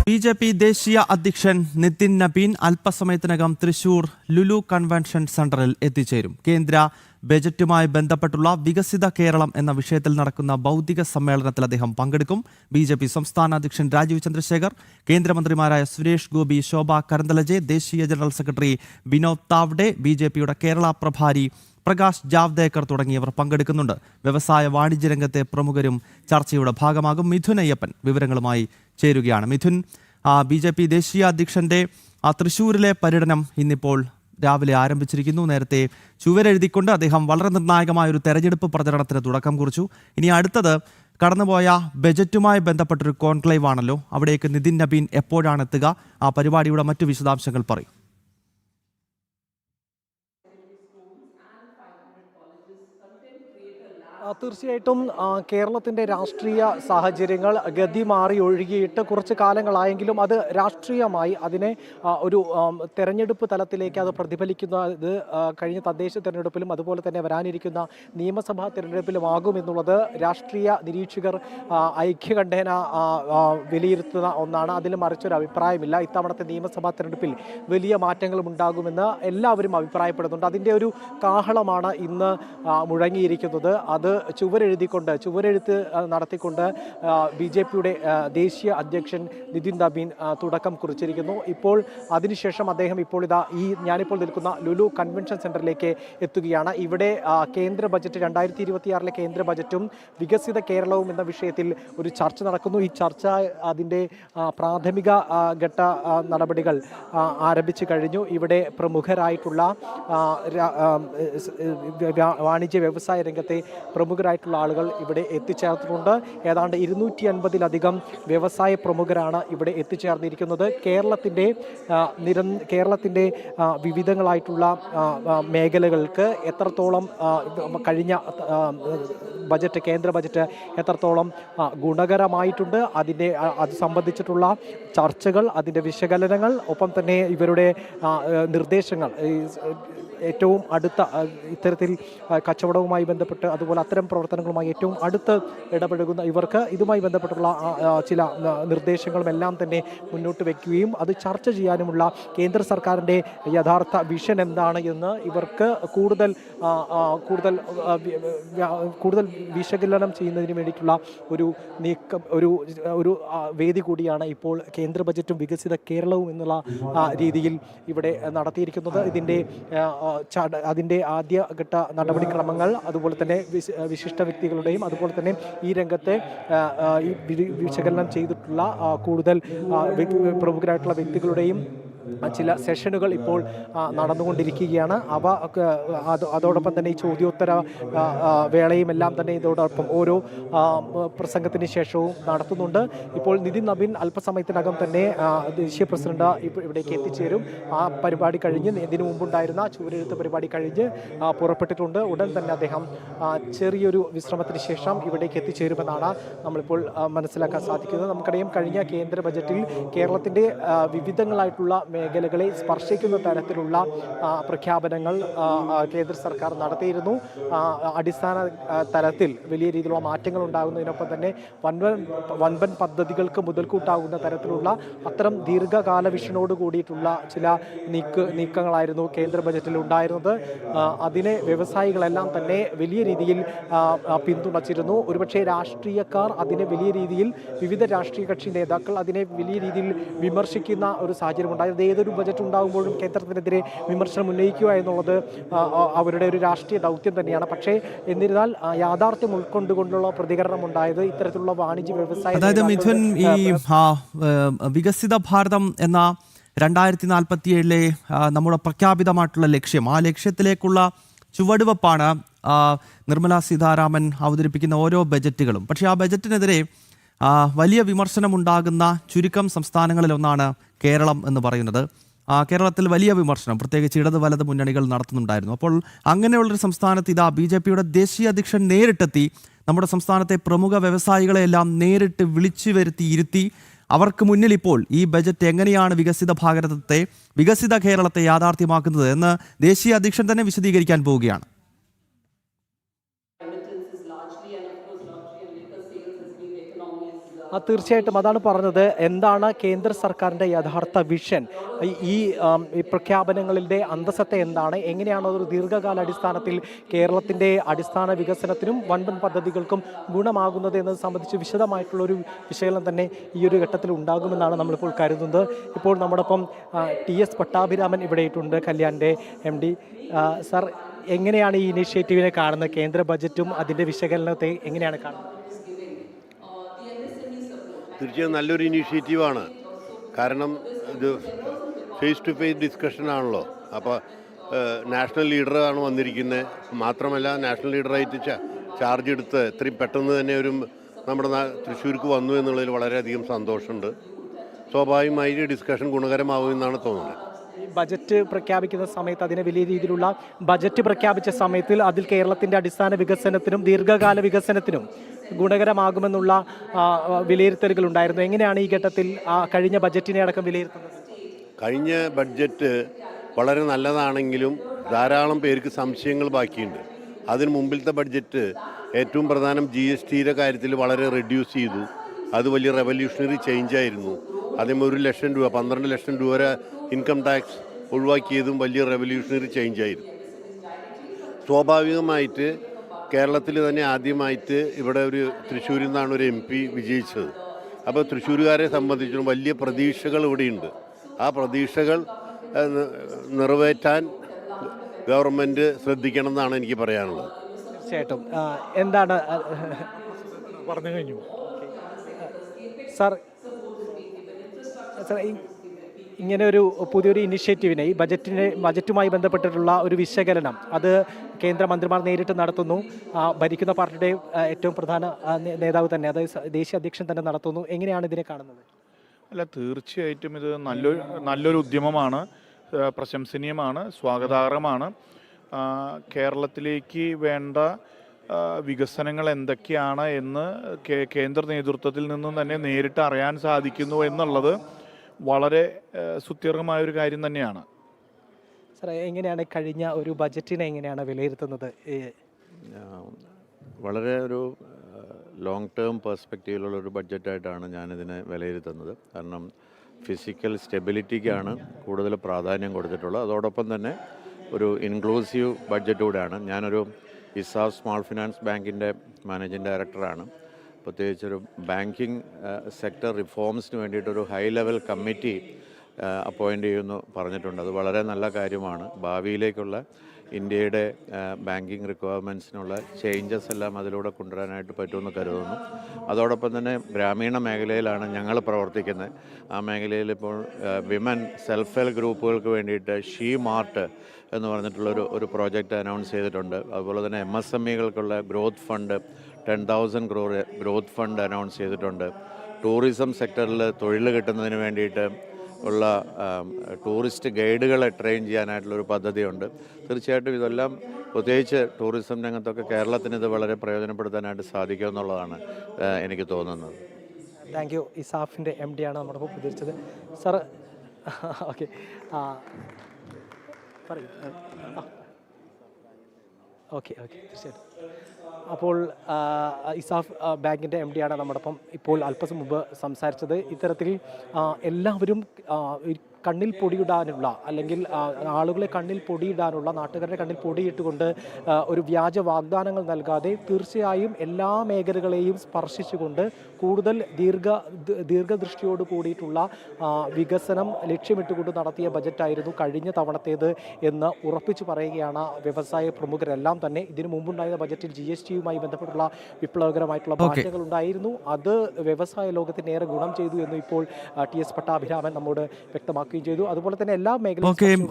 BJP. ദേശീയ അധ്യക്ഷൻ നിതിൻ നബീൻ അല്പസമയത്തിനകം തൃശൂർ ലുലു കൺവെൻഷൻ സെന്ററിൽ എത്തിച്ചേരും. കേന്ദ്ര ബജറ്റുമായി ബന്ധപ്പെട്ടുള്ള വികസിത കേരളം എന്ന വിഷയത്തിൽ നടക്കുന്ന ബൗദ്ധിക സമ്മേളനത്തിൽ അദ്ദേഹം പങ്കെടുക്കും. ബി.ജെ.പി. സംസ്ഥാന അധ്യക്ഷൻ രാജീവ് ചന്ദ്രശേഖർ, കേന്ദ്രമന്ത്രിമാരായ സുരേഷ് ഗോപി, ശോഭ കരന്തലജെ, ദേശീയ ജനറൽ സെക്രട്ടറി വിനോദ് താവ്ഡെ, ബി.ജെ.പിയുടെ കേരള പ്രഭാരി പ്രകാശ് ജാവ്ദേക്കർ തുടങ്ങിയവർ പങ്കെടുക്കുന്നുണ്ട്. വ്യവസായ വാണിജ്യ രംഗത്തെ പ്രമുഖരും ചർച്ചയുടെ ഭാഗമാകും. മിഥുൻ അയ്യപ്പൻ വിവരങ്ങളുമായി ചേരുകയാണ്. മിഥുൻ, ബി.ജെ.പി. ദേശീയ അധ്യക്ഷന്റെ തൃശ്ശൂരിലെ പര്യടനം ഇന്നിപ്പോൾ രാവിലെ ആരംഭിച്ചിരിക്കുന്നു. നേരത്തെ ചുവരെഴുതിക്കൊണ്ട് അദ്ദേഹം വളരെ നിർണായകമായ ഒരു തെരഞ്ഞെടുപ്പ് പ്രചരണത്തിന് തുടക്കം കുറിച്ചു. ഇനി അടുത്തത് കടന്നുപോയ ബജറ്റുമായി ബന്ധപ്പെട്ടൊരു കോൺക്ലേവ് ആണല്ലോ. അവിടേക്ക് നിതിൻ നബീൻ എപ്പോഴാണ് എത്തുക? ആ പരിപാടിയുടെ മറ്റു വിശദാംശങ്ങൾ പറയും. തീർച്ചയായിട്ടും കേരളത്തിൻ്റെ രാഷ്ട്രീയ സാഹചര്യങ്ങൾ ഗതി മാറി ഒഴുകിയിട്ട് കുറച്ച് കാലങ്ങളായെങ്കിലും അത് രാഷ്ട്രീയമായി അതിനെ ഒരു തെരഞ്ഞെടുപ്പ് തലത്തിലേക്ക് അത് പ്രതിഫലിക്കുന്നത് കഴിഞ്ഞ തദ്ദേശ തെരഞ്ഞെടുപ്പിലും അതുപോലെ തന്നെ വരാനിരിക്കുന്ന നിയമസഭാ തെരഞ്ഞെടുപ്പിലുമാകും എന്നുള്ളത് രാഷ്ട്രീയ നിരീക്ഷകർ ഐക്യകണ്ഠേന വിലയിരുത്തുന്ന ഒന്നാണ്. അതിൽ മറിച്ചൊരു അഭിപ്രായമില്ല. ഇത്തവണത്തെ നിയമസഭാ തെരഞ്ഞെടുപ്പിൽ വലിയ മാറ്റങ്ങളും ഉണ്ടാകുമെന്ന് എല്ലാവരും അഭിപ്രായപ്പെടുന്നുണ്ട്. അതിൻ്റെ ഒരു കാഹളമാണ് ഇന്ന് മുഴങ്ങിയിരിക്കുന്നത്. അത് ചുവരെഴുത്ത് നടത്തിക്കൊണ്ട് ബി.ജെ.പിയുടെ ദേശീയ അധ്യക്ഷൻ നിതിൻ നബീൻ തുടക്കം കുറിച്ചിരിക്കുന്നു. ഇപ്പോൾ അതിനുശേഷം അദ്ദേഹം ഞാനിപ്പോൾ നിൽക്കുന്ന ലുലു കൺവെൻഷൻ സെന്ററിലേക്ക് എത്തുകയാണ്. ഇവിടെ കേന്ദ്ര ബജറ്റ് 2026 കേന്ദ്ര ബജറ്റും വികസിത കേരളവും എന്ന വിഷയത്തിൽ ഒരു ചർച്ച നടക്കുന്നു. ഈ ചർച്ച അതിൻ്റെ പ്രാഥമിക ഘട്ട നടപടികൾ ആരംഭിച്ചു കഴിഞ്ഞു. ഇവിടെ പ്രമുഖരായിട്ടുള്ള വാണിജ്യ വ്യവസായ രംഗത്തെ പ്രമുഖരായിട്ടുള്ള ആളുകൾ ഇവിടെ എത്തിച്ചേർന്നിട്ടുണ്ട്. ഏതാണ്ട് 250-ലധികം വ്യവസായ പ്രമുഖരാണ് ഇവിടെ എത്തിച്ചേർന്നിരിക്കുന്നത്. കേരളത്തിൻ്റെ വിവിധങ്ങളായിട്ടുള്ള മേഖലകൾക്ക് എത്രത്തോളം കഴിഞ്ഞ കേന്ദ്ര ബജറ്റ് എത്രത്തോളം ഗുണകരമായിട്ടുണ്ട്, അത് സംബന്ധിച്ചിട്ടുള്ള ചർച്ചകൾ, അതിൻ്റെ വിശകലനങ്ങൾ, ഒപ്പം തന്നെ ഇവരുടെ നിർദ്ദേശങ്ങൾ, ഏറ്റവും അടുത്ത ഇത്തരത്തിൽ കച്ചവടവുമായി ബന്ധപ്പെട്ട് അതുപോലെ അത്തരം പ്രവർത്തനങ്ങളുമായി ഏറ്റവും അടുത്ത് ഇടപഴകുന്ന ഇവർക്ക് ഇതുമായി ബന്ധപ്പെട്ടുള്ള ചില നിർദ്ദേശങ്ങളും എല്ലാം തന്നെ മുന്നോട്ട് വയ്ക്കുകയും അത് ചർച്ച ചെയ്യാനുമുള്ള കേന്ദ്ര സർക്കാരിൻ്റെ യഥാർത്ഥ വിഷൻ എന്താണ് എന്ന് ഇവർക്ക് കൂടുതൽ വിശകലനം ചെയ്യുന്നതിന് വേണ്ടിയിട്ടുള്ള ഒരു നീക്കം, ഒരു വേദി കൂടിയാണ് ഇപ്പോൾ കേന്ദ്ര ബജറ്റും വികസിത കേരളവും എന്നുള്ള രീതിയിൽ ഇവിടെ നടത്തിയിരിക്കുന്നത്. അതിൻ്റെ ആദ്യഘട്ട നടപടിക്രമങ്ങൾ, അതുപോലെ തന്നെ വിശിഷ്ട വ്യക്തികളുടെയും അതുപോലെ തന്നെ ഈ രംഗത്തെ വിശകലനം ചെയ്തിട്ടുള്ള കൂടുതൽ പ്രമുഖരായിട്ടുള്ള വ്യക്തികളുടെയും ചില സെഷനുകൾ ഇപ്പോൾ നടന്നുകൊണ്ടിരിക്കുകയാണ്. അതോടൊപ്പം തന്നെ ഈ ചോദ്യോത്തര വേളയും എല്ലാം തന്നെ ഇതോടൊപ്പം ഓരോ പ്രസംഗത്തിന് ശേഷവും നടത്തുന്നുണ്ട്. ഇപ്പോൾ നിതിൻ നബീൻ അല്പസമയത്തിനകം തന്നെ ദേശീയ പ്രസിഡന്റ് ഇവിടേക്ക് എത്തിച്ചേരും. ആ പരിപാടി കഴിഞ്ഞ് ഇതിനു മുമ്പുണ്ടായിരുന്ന ചുവരെഴുത്ത് പരിപാടി കഴിഞ്ഞ് പുറപ്പെട്ടിട്ടുണ്ട്. ഉടൻ തന്നെ അദ്ദേഹം ചെറിയൊരു വിശ്രമത്തിന് ശേഷം ഇവിടേക്ക് എത്തിച്ചേരുമെന്നാണ് നമ്മളിപ്പോൾ മനസ്സിലാക്കാൻ സാധിക്കുന്നത്. നമുക്കറിയാം, കഴിഞ്ഞ കേന്ദ്ര ബജറ്റിൽ കേരളത്തിൻ്റെ വിവിധങ്ങളായിട്ടുള്ള മേഖലകളെ സ്പർശിക്കുന്ന തരത്തിലുള്ള പ്രഖ്യാപനങ്ങൾ കേന്ദ്ര സർക്കാർ നടത്തിയിരുന്നു. അടിസ്ഥാന തലത്തിൽ വലിയ രീതിയിലുള്ള മാറ്റങ്ങൾ ഉണ്ടാകുന്നതിനൊപ്പം തന്നെ വൻപൻ പദ്ധതികൾക്ക് മുതൽക്കൂട്ടാകുന്ന തരത്തിലുള്ള അത്തരം ദീർഘകാല വിഷനോട് കൂടിയിട്ടുള്ള ചില നീക്കങ്ങളായിരുന്നു കേന്ദ്ര ബജറ്റിൽ ഉണ്ടായിരുന്നത്. അതിനെ വ്യവസായികളെല്ലാം തന്നെ വലിയ രീതിയിൽ പിന്തുണച്ചിരുന്നു. ഒരുപക്ഷെ രാഷ്ട്രീയക്കാർ അതിനെ വലിയ രീതിയിൽ, വിവിധ രാഷ്ട്രീയ കക്ഷി നേതാക്കൾ അതിനെ വലിയ രീതിയിൽ വിമർശിക്കുന്ന ഒരു സാഹചര്യം ഉണ്ടായത്. ഏതൊരു ബജറ്റ് ഉണ്ടാകുമ്പോഴും കേന്ദ്രത്തിനെതിരെ വിമർശനം ഉന്നയിക്കുക എന്നുള്ളത് അവരുടെ ഒരു രാഷ്ട്രീയ ദൗത്യം തന്നെയാണ്. പക്ഷേ എന്നിരുന്നാൽ യാഥാർത്ഥ്യം ഉൾക്കൊണ്ടുകൊണ്ടുള്ള പ്രതികരണം ഉണ്ടായത് ഇത്തരത്തിലുള്ള വാണിജ്യ വ്യവസായ, അതായത് മിഥുൻ, ഈ വികസിത ഭാരതം എന്ന 2047 നമ്മുടെ പ്രഖ്യാപിതമായിട്ടുള്ള ലക്ഷ്യം, ആ ലക്ഷ്യത്തിലേക്കുള്ള ചുവടുവെപ്പാണ് നിർമ്മല സീതാരാമൻ അവതരിപ്പിക്കുന്ന ഓരോ ബജറ്റുകളും. പക്ഷേ ആ ബജറ്റിനെതിരെ വലിയ വിമർശനമുണ്ടാകുന്ന ചുരുക്കം സംസ്ഥാനങ്ങളിലൊന്നാണ് കേരളം എന്ന് പറയുന്നത്. കേരളത്തിൽ വലിയ വിമർശനം പ്രത്യേകിച്ച് ഇടത് വലത് മുന്നണികൾ നടത്തുന്നുണ്ടായിരുന്നു. അപ്പോൾ അങ്ങനെയുള്ളൊരു സംസ്ഥാനത്ത് ഇതാ ബി.ജെ.പിയുടെ ദേശീയ അധ്യക്ഷൻ നേരിട്ടെത്തി നമ്മുടെ സംസ്ഥാനത്തെ പ്രമുഖ വ്യവസായികളെല്ലാം നേരിട്ട് വിളിച്ചു ഇരുത്തി അവർക്ക് മുന്നിൽ ഇപ്പോൾ ഈ ബജറ്റ് എങ്ങനെയാണ് വികസിത ഭാരതത്തെ, വികസിത കേരളത്തെ യാഥാർത്ഥ്യമാക്കുന്നത് എന്ന് ദേശീയ അധ്യക്ഷൻ തന്നെ വിശദീകരിക്കാൻ പോവുകയാണ്. തീർച്ചയായിട്ടും അതാണ് പറഞ്ഞത്. എന്താണ് കേന്ദ്ര സർക്കാരിൻ്റെ യഥാർത്ഥ വിഷൻ, ഈ പ്രഖ്യാപനങ്ങളുടെ അന്തസത്ത എന്താണ്, എങ്ങനെയാണ് ഒരു ദീർഘകാല അടിസ്ഥാനത്തിൽ കേരളത്തിൻ്റെ അടിസ്ഥാന വികസനത്തിനും വൻപൻ പദ്ധതികൾക്കും ഗുണമാകുന്നത് എന്നത് സംബന്ധിച്ച് വിശദമായിട്ടുള്ളൊരു വിശകലനം തന്നെ ഈ ഒരു ഘട്ടത്തിൽ ഉണ്ടാകുമെന്നാണ് നമ്മളിപ്പോൾ കരുതുന്നത്. ഇപ്പോൾ നമ്മോടൊപ്പം TS പട്ടാഭിരാമൻ ഇവിടെയിട്ടുണ്ട്, കല്യാണിൻ്റെ MD. സാർ, എങ്ങനെയാണ് ഈ ഇനീഷ്യേറ്റീവിനെ കാണുന്നത്? കേന്ദ്ര ബജറ്റും അതിൻ്റെ വിശകലനത്തെ എങ്ങനെയാണ് കാണുന്നത്? തീർച്ചയായും നല്ലൊരു ഇനീഷ്യേറ്റീവാണ്. കാരണം ഇത് ഫേസ് ടു ഫേസ് ഡിസ്കഷൻ ആണല്ലോ. അപ്പോൾ നാഷണൽ ലീഡറാണ് വന്നിരിക്കുന്നത്. മാത്രമല്ല നാഷണൽ ലീഡറായിട്ട് ചാർജ് എടുത്ത് ഇത്രയും പെട്ടെന്ന് തന്നെ നമ്മുടെ തൃശ്ശൂർക്ക് വന്നു എന്നുള്ളതിൽ വളരെയധികം സന്തോഷമുണ്ട്. സ്വാഭാവികമായി ഡിസ്കഷൻ ഗുണകരമാവുമെന്നാണ് തോന്നുന്നത്. ബജറ്റ് പ്രഖ്യാപിക്കുന്ന സമയത്ത്, അതിനെ വലിയ രീതിയിലുള്ള ബജറ്റ് പ്രഖ്യാപിച്ച സമയത്തിൽ അതിൽ കേരളത്തിൻ്റെ അടിസ്ഥാന വികസനത്തിനും ദീർഘകാല വികസനത്തിനും ഗുണകരമാകുമെന്നുള്ള വിലയിരുത്തലുകൾ ഉണ്ടായിരുന്നു. എങ്ങനെയാണ് ഈ ഘട്ടത്തിൽ കഴിഞ്ഞ ബജറ്റിനെ അടക്കം വിലയിരുത്തുന്നത്? കഴിഞ്ഞ ബഡ്ജറ്റ് വളരെ നല്ലതാണെങ്കിലും ധാരാളം പേർക്ക് സംശയങ്ങൾ ബാക്കിയുണ്ട്. അതിന് മുമ്പിലത്തെ ബഡ്ജറ്റ് ഏറ്റവും പ്രധാനം GSTയുടെ കാര്യത്തിൽ വളരെ റെഡ്യൂസ് ചെയ്തു. അത് വലിയ റെവല്യൂഷണറി ചേഞ്ചായിരുന്നു. അതേ 1 ലക്ഷം രൂപ 12 ലക്ഷം രൂപ വരെ ഇൻകം ടാക്സ് ഒഴിവാക്കിയതും വലിയ റെവല്യൂഷണറി ചേഞ്ചായിരുന്നു. സ്വാഭാവികമായിട്ട് കേരളത്തിൽ തന്നെ ആദ്യമായിട്ട് ഇവിടെ തൃശ്ശൂരിൽ നിന്നാണ് ഒരു MP വിജയിച്ചത്. അപ്പോൾ തൃശ്ശൂരുകാരെ സംബന്ധിച്ചും വലിയ പ്രതീക്ഷകൾ ഇവിടെയുണ്ട്. ആ പ്രതീക്ഷകൾ നിറവേറ്റാൻ ഗവൺമെൻറ് ശ്രദ്ധിക്കണം എന്നാണ് എനിക്ക് പറയാനുള്ളത്. തീർച്ചയായിട്ടും. എന്താണ് പറഞ്ഞു കഴിഞ്ഞു സാർ? ഇങ്ങനെ ഒരു പുതിയൊരു ഇനിഷ്യേറ്റീവിനെ, ഈ ബജറ്റുമായി ബന്ധപ്പെട്ടിട്ടുള്ള ഒരു വിശകലനം അത് കേന്ദ്രമന്ത്രിമാർ നേരിട്ട് നടത്തുന്നു. ഭരിക്കുന്ന പാർട്ടിയുടെ ഏറ്റവും പ്രധാന നേതാവ് തന്നെ, അതായത് ദേശീയ അധ്യക്ഷൻ തന്നെ നടത്തുന്നു. എങ്ങനെയാണ് ഇതിനെ കാണുന്നത്? അല്ല, തീർച്ചയായിട്ടും ഇത് നല്ലൊരു ഉദ്യമമാണ്, പ്രശംസനീയമാണ്, സ്വാഗതാർഹമാണ്. കേരളത്തിലേക്ക് വേണ്ട വികസനങ്ങൾ എന്തൊക്കെയാണ് എന്ന് കേന്ദ്ര നേതൃത്വത്തിൽ നിന്നും തന്നെ നേരിട്ട് അറിയാൻ സാധിക്കുന്നു എന്നുള്ളത് വളരെ സുത്യർഹമായൊരു കാര്യം തന്നെയാണ്. സാർ, എങ്ങനെയാണ് കഴിഞ്ഞ ഒരു ബജറ്റിനെ എങ്ങനെയാണ് വിലയിരുത്തുന്നത്? വളരെ ഒരു ലോങ് ടേം പെർസ്പെക്റ്റീവിലുള്ളൊരു ബഡ്ജറ്റായിട്ടാണ് ഞാനിതിനെ വിലയിരുത്തുന്നത്. കാരണം ഫിസിക്കൽ സ്റ്റെബിലിറ്റിക്കാണ് കൂടുതൽ പ്രാധാന്യം കൊടുത്തിട്ടുള്ളത്. അതോടൊപ്പം തന്നെ ഒരു ഇൻക്ലൂസീവ് ബഡ്ജറ്റ് കൂടെയാണ്. ഞാനൊരു ഇസാഫ് സ്മോൾ ഫിനാൻസ് ബാങ്കിൻ്റെ മാനേജിംഗ് ഡയറക്ടറാണ്. പ്രത്യേകിച്ചൊരു ബാങ്കിങ് സെക്ടർ റിഫോംസിന് വേണ്ടിയിട്ടൊരു ഹൈ ലെവൽ കമ്മിറ്റി അപ്പോയിൻ്റ് ചെയ്യുമെന്ന് പറഞ്ഞിട്ടുണ്ട്. അത് വളരെ നല്ല കാര്യമാണ്. ഭാവിയിലേക്കുള്ള ഇന്ത്യയുടെ ബാങ്കിങ് റിക്വയർമെൻറ്റ്സിനുള്ള ചേഞ്ചസ് എല്ലാം അതിലൂടെ കൊണ്ടുവരാനായിട്ട് പറ്റുമെന്ന് കരുതുന്നു. അതോടൊപ്പം തന്നെ ഗ്രാമീണ മേഖലയിലാണ് ഞങ്ങൾ പ്രവർത്തിക്കുന്നത്. ആ മേഖലയിൽ ഇപ്പോൾ വിമൻ സെൽഫ് ഹെൽപ്പ് ഗ്രൂപ്പുകൾക്ക് വേണ്ടിയിട്ട് ഷീ മാർട്ട് എന്ന് പറഞ്ഞിട്ടുള്ളൊരു പ്രോജക്റ്റ് അനൗൺസ് ചെയ്തിട്ടുണ്ട്. അതുപോലെ തന്നെ MSMEകൾക്കുള്ള growth fund 10,000 crore growth fund announce ചെയ്തിട്ടുണ്ട്. ടൂറിസം സെക്ടറിൽ തൊഴിൽ കിട്ടുന്നതിന് വേണ്ടിയിട്ട് ഉള്ള ടൂറിസ്റ്റ് ഗൈഡുകളെ ട്രെയിൻ ചെയ്യാനായിട്ടുള്ളൊരു പദ്ധതിയുണ്ട്. തീർച്ചയായിട്ടും ഇതെല്ലാം പ്രത്യേകിച്ച് ടൂറിസം രംഗത്തൊക്കെ കേരളത്തിന് ഇത് വളരെ പ്രയോജനപ്പെടുത്താനായിട്ട് സാധിക്കുമെന്നുള്ളതാണ് എനിക്ക് തോന്നുന്നത്. Thank you. ഇസാഫിൻ്റെ MD ആണ് നമ്മുടെ പ്രതികരിച്ചത്. സാർ, ഓക്കെ, പറയൂ. ഓക്കെ, തീർച്ചയായിട്ടും. അപ്പോൾ ഇസാഫ് ബാങ്കിൻ്റെ MD ആണ് നമ്മോടൊപ്പം ഇപ്പോൾ അല്പസം മുമ്പ് സംസാരിച്ചത്. ഇത്തരത്തിൽ എല്ലാവരും കണ്ണിൽ പൊടിയിടാനുള്ള, അല്ലെങ്കിൽ ആളുകളെ കണ്ണിൽ പൊടിയിടാനുള്ള, നാട്ടുകാരുടെ കണ്ണിൽ പൊടിയിട്ടുകൊണ്ട് ഒരു വ്യാജ വാഗ്ദാനങ്ങൾ നൽകാതെ തീർച്ചയായും എല്ലാ മേഖലകളെയും സ്പർശിച്ചുകൊണ്ട് കൂടുതൽ ദീർഘദൃഷ്ടിയോട് കൂടിയിട്ടുള്ള വികസനം ലക്ഷ്യമിട്ടുകൊണ്ട് നടത്തിയ ബജറ്റായിരുന്നു കഴിഞ്ഞ തവണത്തേത് എന്ന് ഉറപ്പിച്ചു പറയുകയാണ് വ്യവസായ പ്രമുഖരെല്ലാം തന്നെ. ഇതിനു മുമ്പുണ്ടായ ബജറ്റിൽ GSTയുമായി ബന്ധപ്പെട്ടുള്ള വിപ്ലവകരമായിട്ടുള്ള മാറ്റങ്ങൾ ഉണ്ടായിരുന്നു. അത് വ്യവസായ ലോകത്തിന് ഏറെ ഗുണം ചെയ്തു എന്ന് ഇപ്പോൾ TS പട്ടാഭിരാമൻ നമ്മോട് വ്യക്തമാക്കുകയും ചെയ്തു. അതുപോലെ തന്നെ എല്ലാ മേഖലയും